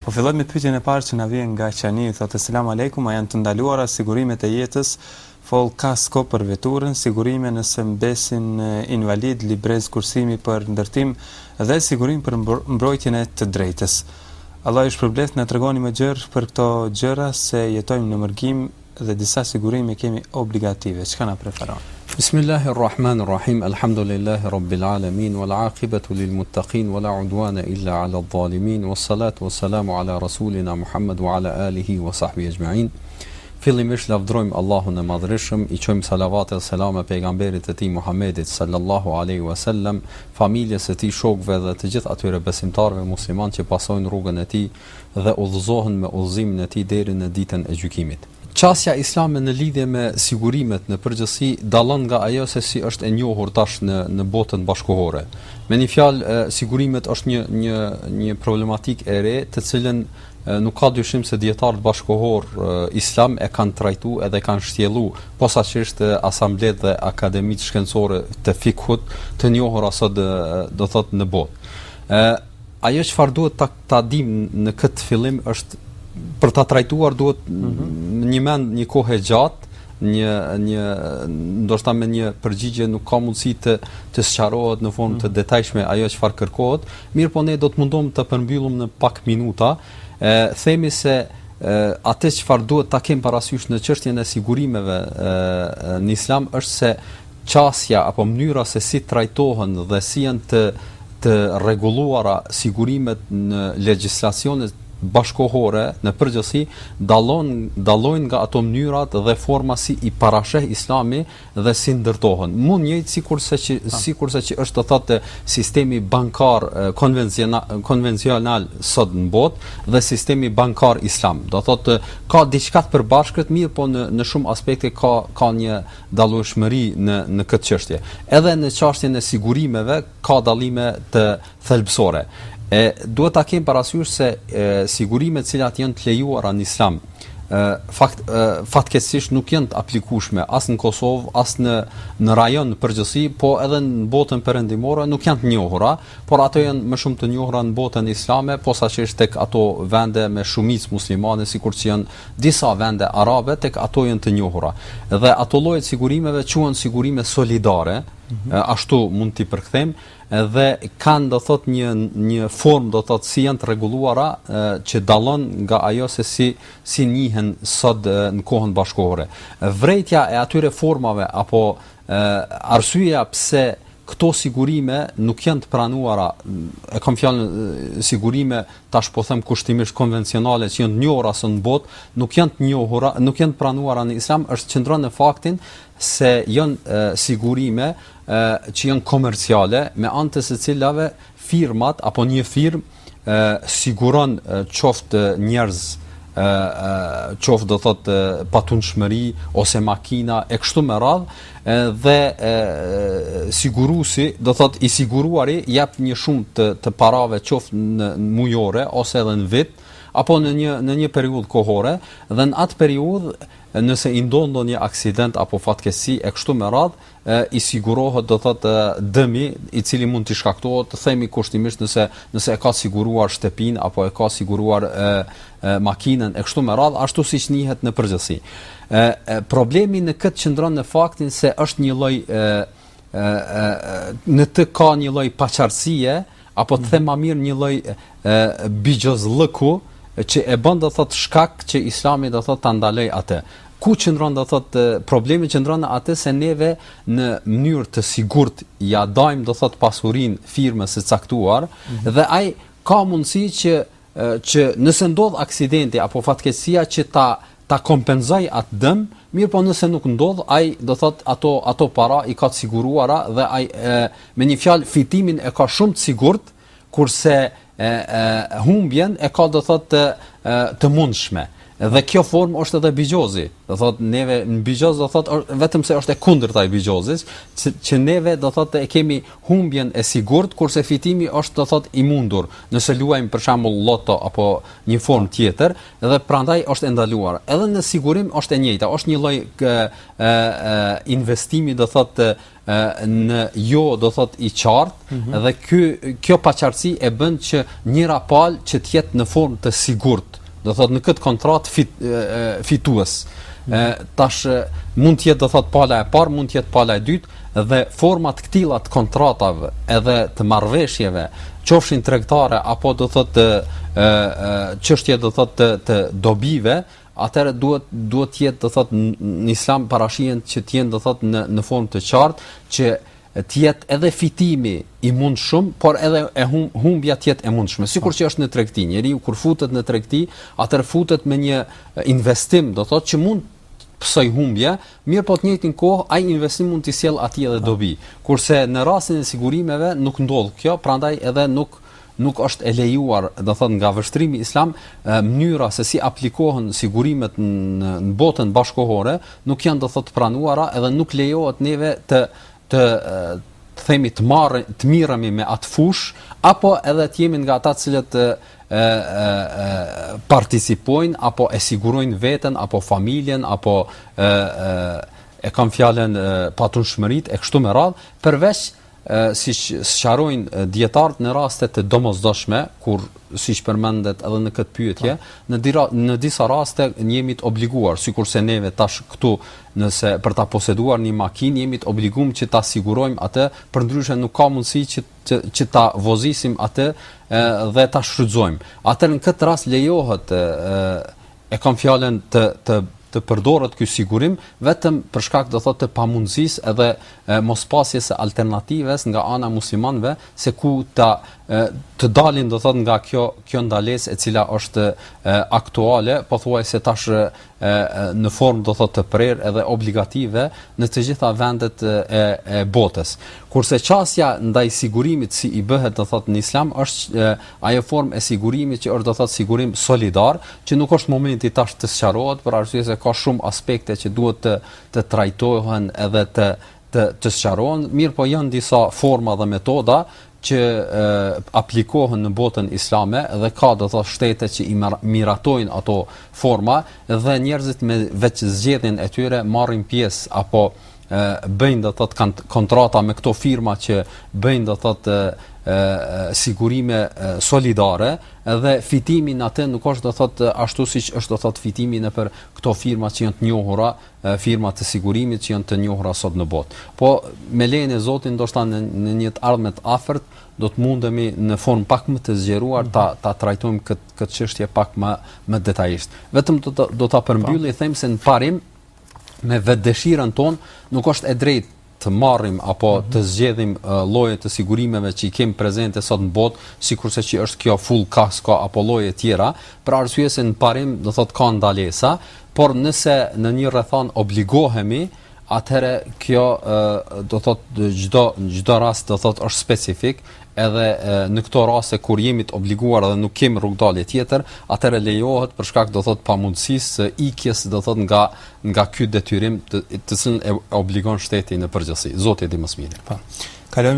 Po filloj me pyetjen e parë që na vjen nga Qani, thotë selam aleikum, a janë të ndaluara sigurimet e jetës, fol kasko për veturën, sigurime nëse mbesin invalid, librez kursimi për ndërtim dhe sigurim për mbrojtjen e të drejtës. Allah ju shpërbleft, na tregoni më gjerë për këto gjëra se jetojmë në mërgim dhe disa sigurime kemi obligative. Çka na preferon? Bismillahirrahmanirrahim. Alhamdulillahi rabbil alamin wal aqibatu lil muttaqin wala udwana illa ala adh-dhalimin wassalatu wassalamu ala rasulina Muhammad wa ala alihi wa sahbihi ajma'in. Fillimisht lavdrojmë Allahun e Madhërisëm, i qojmë salavat e selam pejgamberit e tij Muhammedit sallallahu alaihi wasallam, familjes së tij, shokëve dhe të gjithë atyre besimtarëve muslimanë që pasojnë rrugën e tij dhe udhëzohen me udhëzimin e tij deri në ditën e gjykimit. Çësia islame në lidhje me sigurimet në përgjithësi dallon nga ajo se si është e njohur tash në botën bashkëkohore. Me një fjalë, sigurimet është një problematikë e re, të cilën nuk ka dyshim se dietarët bashkëkohor islam e kanë trajtuar edhe kanë shtjelluar posaçërisht asamblet dhe akademitë shkencore të fikhut të njohura sot do thotë në botë. Ajo çfarë duhet ta dim në këtë fillim është për ta trajtuar duhet një kohë gjatë, ndoshta me një përgjigje nuk ka mundësi të sqarohet në formë të detajshme ajo çfarë kërkohet. Mirë, po ne do të mundohem të përmbyllum në pak minuta. Themi se atë çfarë duhet ta kem parasysh në çështjen e sigurimeve në Islam është se çësia apo mënyra se si trajtohen dhe si janë të rregulluara sigurimet në legjislacionet bashkëkohore në përgjithësi dallojnë nga ato mënyrat dhe forma si i parasheh Islami dhe si ndërtohen. Mund njëjtë sikurse që është të thotë sistemi bankar konvencional sot në botë dhe sistemi bankar islam. Do thotë ka diçka të përbashkët, mirë, po në shumë aspekte ka një dallueshmëri në këtë çështje. Edhe në çështjen e sigurimeve ka dallime të thelbësore. Duhet ta kem parasysh se sigurimet të cilat janë të lejuara në Islam fatkeqësisht nuk janë të aplikueshme as në Kosovë, as në rajon në përgjithësi, po edhe në botën perëndimore nuk janë të njohura, por ato janë më shumë të njohura në botën islame, posaçërisht tek ato vende me shumicë muslimane, sikur që janë disa vende arabe, tek ato janë të njohura. Dhe ato llojet sigurimeve quhen sigurime solidare, ashtu mund t'i përkthejmë, dhe kanë do thot një formë do thot si janë të rregulluara që dallon nga ajo se si njihen sot në kohën bashkëkohore. Vërejtja e atyre formave apo arsyeja pse këto sigurime nuk janë të pranuara, e kam fjalën sigurime tash po them kushtimisht konvencionale që janë të njohura sot në botë, nuk janë të pranuara në Islam, është qëndron në faktin se janë sigurime që janë komerciale, me anë të së cilave firmat apo një firmë siguron qoftë njerëz, qoftë do thotë patundshmëri ose makina e kështu me radhë, dhe siguruesi do thotë i siguruari jep një shumë të parave qoftë në mujore ose edhe në vit apo në një periudhë kohore, dhe në atë periudhë nëse i ndodh ndonjë aksident apo fatkeqësi e kështu me radhë, i sigurohet do thotë dëmi i cili mund të shkaktohet, themi kushtimisht nëse e ka siguruar shtëpinë apo e ka siguruar makinën e kështu me radhë, ashtu siç njihet në përgjithësi. Problemi në këtë qëndron në faktin se është një lloj në të ka një lloj paqartësie apo të them më mirë një lloj bigjozllëku që e bën do thotë shkak që Islami do thotë ta ndaloj atë. Ku qëndron do thotë problemi qëndron atë se neve në mënyrë të sigurt ja dajmë do thotë pasurinë firmës së caktuar, dhe ai ka mundësi që nëse ndodh aksidenti apo fatkeqësia që ta kompenzoj atë dëm, mirë, po nëse nuk ndodh, ai do thotë ato para i ka të siguruara dhe ai me një fjalë fitimin e ka shumë të sigurt, kurse humbjen e ka do thotë të mundshme. Dhe kjo formë është edhe bigjozi. Do thotë neve në bigjoz do thotë vetëm se është e kundërta e bigjozis, që neve do thotë e kemi humbjen e sigurt, kurse fitimi është do thotë i mundur. Nëse luajmë për shembull loto apo një formë tjetër, dhe prandaj është e ndaluar. Edhe në sigurim është e njëjta, është një lloj investimi do thotë në jo do thotë i qartë, dhe kjo paqartësi e bën që njëra palë që të jetë në formë të sigurt. Do thotë në këtë kontratë fitues. Tash mund të jetë do thotë pala e parë, mund të jetë pala e dytë, dhe format këtilla të kontratave edhe të marrëveshjeve, qofshin tregtare apo do thotë çështje do thotë të dobive, atëherë duhet të jetë do thotë në Islam parashihen që të jenë do thotë në formë të qartë, që të jetë edhe fitimi i mundshëm, por edhe humbja të jetë e mundshme. Sikur që është në tregti, njeriu kur futet në tregti, atëherë futet me një investim, do thotë që mund pësoj humbje, mirë po të njëjtin kohë ai investim mund të sjellë atij edhe dobi. Kurse në rastin e sigurimeve nuk ndodh kjo, prandaj edhe nuk është e lejuar, do thotë nga vështrimi islam, mënyra se si aplikohen sigurimet në botën bashkëkohore nuk janë do thotë pranuara, edhe nuk lejohet neve të themi të mirëmi me atë fush, apo edhe të jemi nga ata të cilët participojnë apo e sigurojnë veten apo familjen apo e kam fjalën patunshmëritë e kështu me radhë, përveç siç sqarojnë dietarët në raste të domosdoshme, kur siç përmendet edhe në këtë pyetje, në disa raste jemi të obliguar, sikurse neve tash këtu nëse për ta poseduar një makinë jemi të obliguar që ta sigurojmë atë, përndryshe nuk ka mundësi që ta vozisim atë dhe ta shfrytëzojmë. Atë në këtë rast lejohet e kam fjalën të përdoret ky sigurim vetëm për shkak do thotë të pamundësisë edhe mospasjes së alternativës nga ana muslimanëve se ku të dalin do thotë nga kjo ndalesë e cila është aktuale, pothuajse tash në formë do thotë të prerë edhe obligative në të gjitha vendet e botës. Kurse çësia ndaj sigurimit si i bëhet do thotë në Islam është ajo formë e sigurimit që është do thotë sigurim solidar, që nuk është momenti tash të sqarohet për arsye se ka shumë aspekte që duhet të trajtohen edhe të sqarohen, mirë po janë disa forma dhe metoda që aplikohen në botën islame dhe ka do thotë shtete që i miratojnë ato forma dhe njerëzit me veç zgjedhjen e tyre marrin pjesë apo bëjnë do thotë kontrata me këto firma që bëjnë do thotë sigurime solidare, dhe fitimi në atë nuk është do thotë ashtu siç është do thotë fitimi nëpër këto firma që janë të njohura, firma të sigurimit që janë të njohura sot në botë. Po me lejen e Zotit ndoshta në një të ardhme të afërt do të mundemi në formë pak më të zgjeruar ta trajtojmë këtë çështje pak më detajisht. Vetëm do ta përmbylli them se në parim me vetdëshirën tonë nuk është e drejtë të marrim apo të zgjedhim lloje të sigurimeve që i kemi prezente sot në botë, sikurse që është kjo full kasko apo lloje tjera, për arsye se në parim do thotë ka ndalesa, por nëse në një rrethon obligohemi, atëherë kjo do thotë çdo rast do thotë është specifik, edhe në këto raste kur jemi të obliguar dhe nuk kemi rrugdalje tjetër, atëherë lejohet për shkak do thotë pamundësisë së ikjes do thotë nga ky detyrim të cilën e obligon shteti në përgjithësi. Zoti e di më së miri. Kalojmë